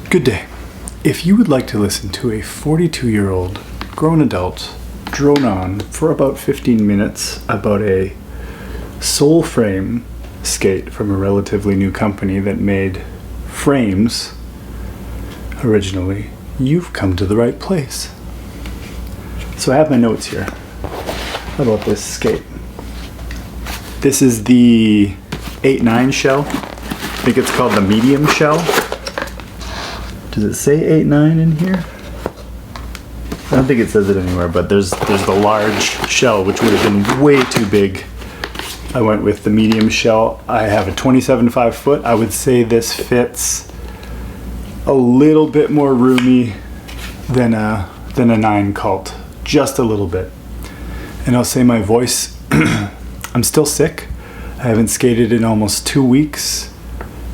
Good day. If you would like to listen to a 42-year-old grown adult drone on for about 15 minutes about a sole frame skate from a relatively new company that made frames originally, you've come to the right place. So I have my notes here about this skate. This is the 8.9 shell. I think it's called the medium shell. Does it say 8.9 in here? I don't think it says it anywhere, but there's the large shell, which would have been way too big. I went with the medium shell. I have a 27.5 foot. I would say this fits a little bit more roomy than a 9 cult, just a little bit. And I'll say my voice, I'm still sick. I haven't skated in almost 2 weeks.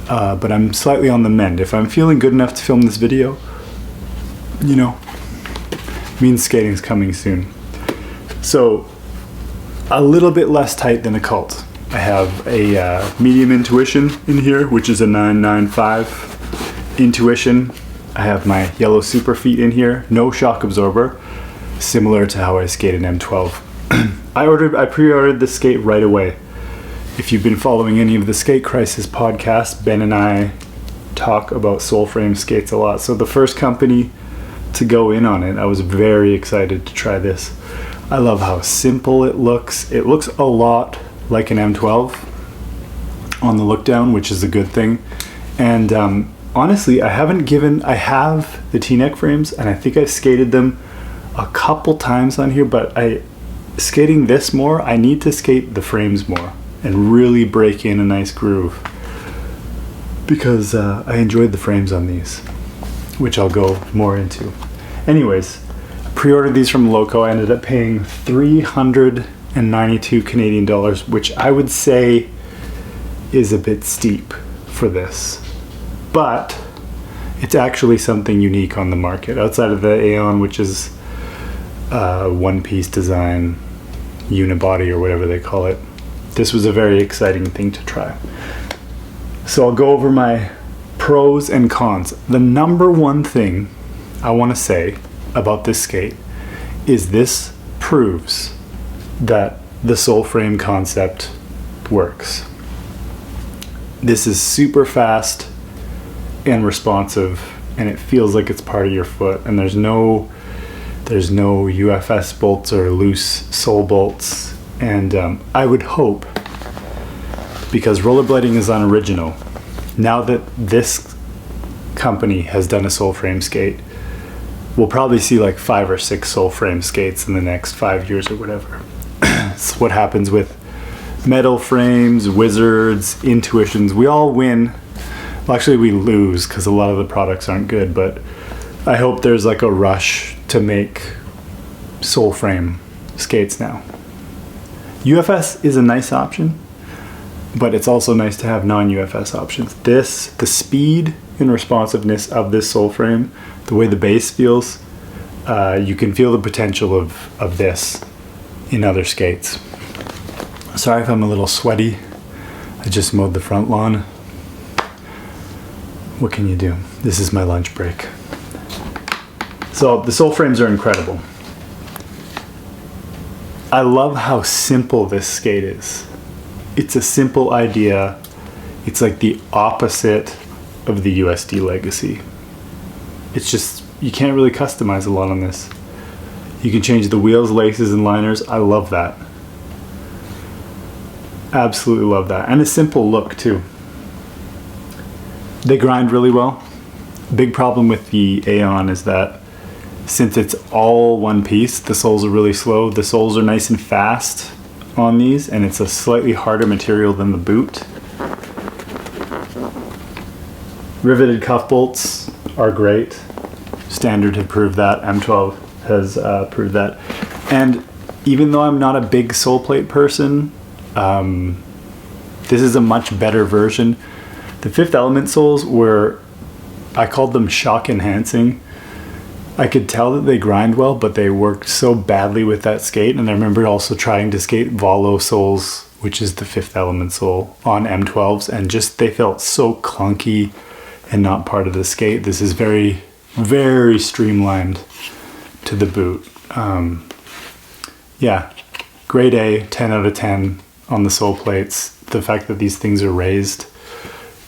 But I'm slightly on the mend. If I'm feeling good enough to film this video, means skating's coming soon. So, a little bit less tight than a cult. I have a medium intuition in here, which is a 995 intuition. I have my yellow super feet in here, no shock absorber, similar to how I skate an M12. I pre-ordered this skate right away. If you've been following any of the Skate Crisis podcasts, Ben and I talk about sole frame skates a lot. So the first company to go in on it, I was very excited to try this. I love how simple it looks. It looks a lot like an M12 on the look down, which is a good thing. And honestly, I have the TNEC frames, and I think I skated them a couple times on here, but skating this more, I need to skate the frames more and really break in a nice groove, because I enjoyed the frames on these, which I'll go more into. Anyways, I pre-ordered these from Loco. I ended up paying 392 Canadian dollars, which I would say is a bit steep for this, but it's actually something unique on the market outside of the Aeon, which is one-piece design, unibody or whatever they call it. This was a very exciting thing to try. So I'll go over my pros and cons. The number one thing I want to say about this skate is this proves that the sole frame concept works. This is super fast and responsive, and it feels like it's part of your foot, and there's no UFS bolts or loose sole bolts. And I would hope, because rollerblading is unoriginal, now that this company has done a sole frame skate, we'll probably see like 5 or 6 sole frame skates in the next 5 years or whatever. It's what happens with metal frames, wizards, intuitions. We all win. Well, actually we lose because a lot of the products aren't good, but I hope there's like a rush to make sole frame skates now. UFS is a nice option, but it's also nice to have non-UFS options. The speed and responsiveness of this sole frame, the way the base feels, you can feel the potential of this in other skates. Sorry if I'm a little sweaty. I just mowed the front lawn. What can you do? This is my lunch break. So the sole frames are incredible. I love how simple this skate is. It's a simple idea. It's like the opposite of the USD Legacy. It's just, you can't really customize a lot on this. You can change the wheels, laces, and liners. I love that. Absolutely love that. And a simple look too. They grind really well. Big problem with the Aeon is that since it's all one piece, the soles are really slow. The soles are nice and fast on these, and it's a slightly harder material than the boot. Riveted cuff bolts are great. Standard have proved that. M12 has proved that. And even though I'm not a big sole plate person, this is a much better version. The Fifth Element soles I called them shock enhancing. I could tell that they grind well, but they worked so badly with that skate. And I remember also trying to skate Volo soles, which is the Fifth Element sole, on M12s, and just they felt so clunky and not part of the skate. This is very, very streamlined to the boot. Yeah, grade A, 10 out of 10 on the sole plates. The fact that these things are raised,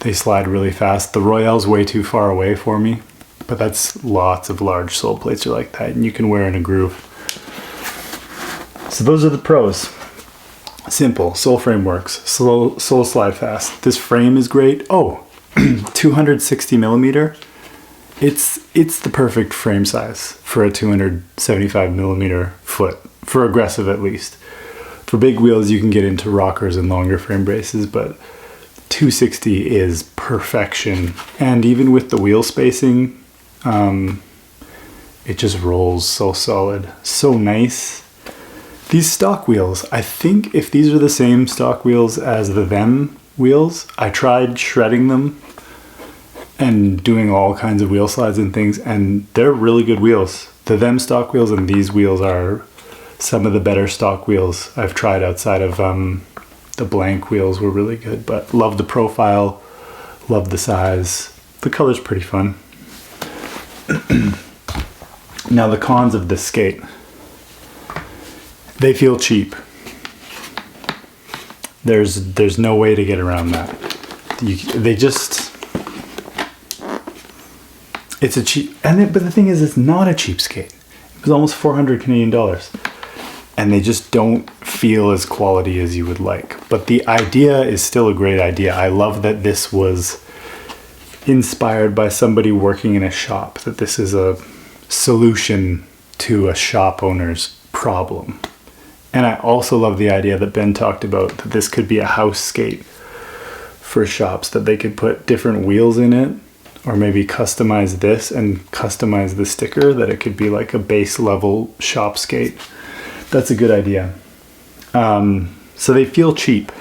they slide really fast. The Royale's way too far away for me, but that's lots of large sole plates are like that, and you can wear in a groove. So those are the pros. Simple, sole frame works, sole slide fast. This frame is great. Oh, 260 millimeter. It's the perfect frame size for a 275 millimeter foot, for aggressive at least. For big wheels, you can get into rockers and longer frame braces, but 260 is perfection. And even with the wheel spacing, it just rolls so solid, so nice. These stock wheels, I think if these are the same stock wheels as the Them wheels, I tried shredding them and doing all kinds of wheel slides and things, and they're really good wheels. The Them stock wheels and these wheels are some of the better stock wheels I've tried outside of the blank wheels were really good, but love the profile, love the size. The color's pretty fun. Now the cons of this skate. They feel cheap. There's no way to get around that. It's a cheap, but the thing is, it's not a cheap skate. It was almost 400 Canadian dollars. And they just don't feel as quality as you would like. But the idea is still a great idea. I love that this was inspired by somebody working in a shop, that this is a solution to a shop owner's problem. And I also love the idea that Ben talked about, that this could be a house skate for shops, that they could put different wheels in it, or maybe customize this and customize the sticker, that it could be like a base level shop skate. That's a good idea. So they feel cheap.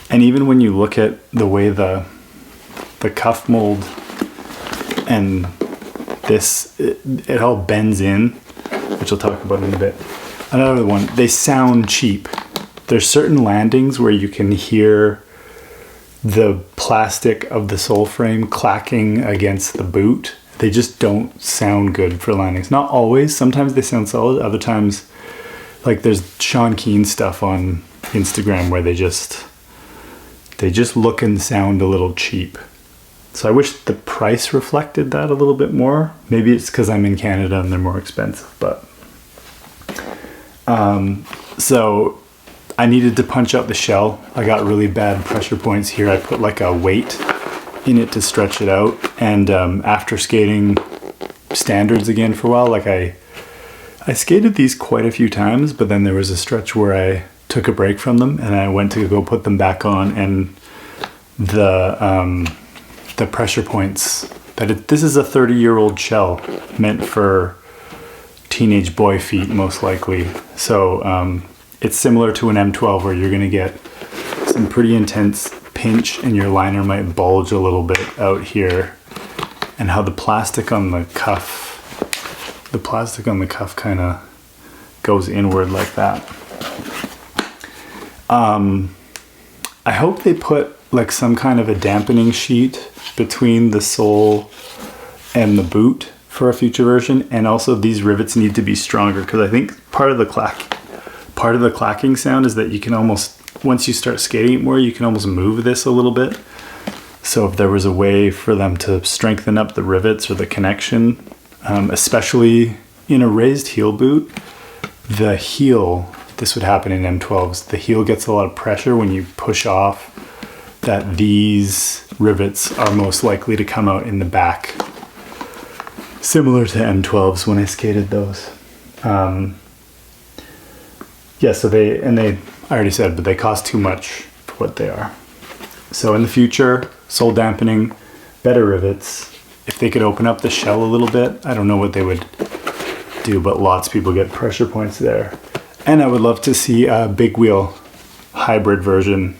And even when you look at the way the cuff mold and this, it all bends in, which I'll talk about in a bit. Another one, they sound cheap. There's certain landings where you can hear the plastic of the sole frame clacking against the boot. They just don't sound good for landings. Not always. Sometimes they sound solid. Other times, like there's Sean Keen stuff on Instagram where they just look and sound a little cheap. So I wish the price reflected that a little bit more. Maybe it's because I'm in Canada and they're more expensive, but so I needed to punch out the shell. I got really bad pressure points here. I put like a weight in it to stretch it out. And after skating standards again for a while, like I skated these quite a few times, but then there was a stretch where I took a break from them and I went to go put them back on, and the pressure points, this is a 30-year-old shell meant for teenage boy feet most likely. So it's similar to an M12 where you're going to get some pretty intense pinch and your liner might bulge a little bit out here, and how the plastic on the cuff kind of goes inward like that. I hope they put like some kind of a dampening sheet between the sole and the boot for a future version, and also these rivets need to be stronger, because I think part of the clacking sound is that you can almost, once you start skating it more, you can almost move this a little bit. So if there was a way for them to strengthen up the rivets or the connection, especially in a raised heel boot, the heel, this would happen in M12s, the heel gets a lot of pressure when you push off, that these rivets are most likely to come out in the back. Similar to M12s when I skated those. Yeah, so I already said, but they cost too much for what they are. So in the future, sole dampening, better rivets. If they could open up the shell a little bit, I don't know what they would do, but lots of people get pressure points there. And I would love to see a big wheel hybrid version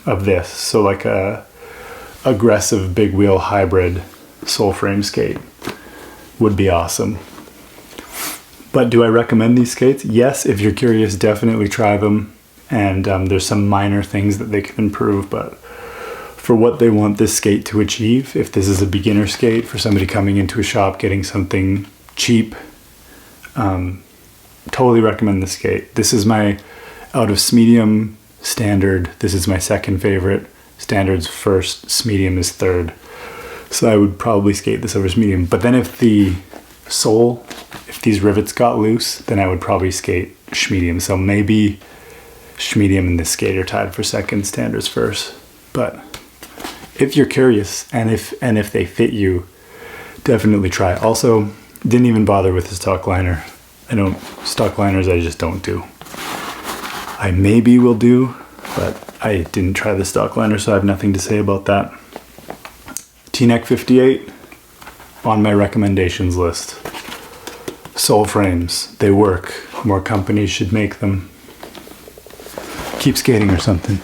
of this. So like a aggressive big wheel hybrid sole frame skate would be awesome. But do I recommend these skates? Yes, if you're curious, definitely try them. And there's some minor things that they can improve, but for what they want this skate to achieve. If this is a beginner skate for somebody coming into a shop getting something cheap, totally recommend this skate. This is my, out of medium, standard, this is my second favorite. Standard's first, medium is third. So I would probably skate this over medium. But then if the sole, if these rivets got loose, then I would probably skate medium. So maybe medium and this skate are tied for second, standards first. But if you're curious and if they fit you, definitely try. Also, didn't even bother with the stock liner. Stock liners I just don't do. I maybe will do, but I didn't try the stock liner, so I have nothing to say about that. TNEC 58 on my recommendations list. Sole frames, they work. More companies should make them. Keep skating or something.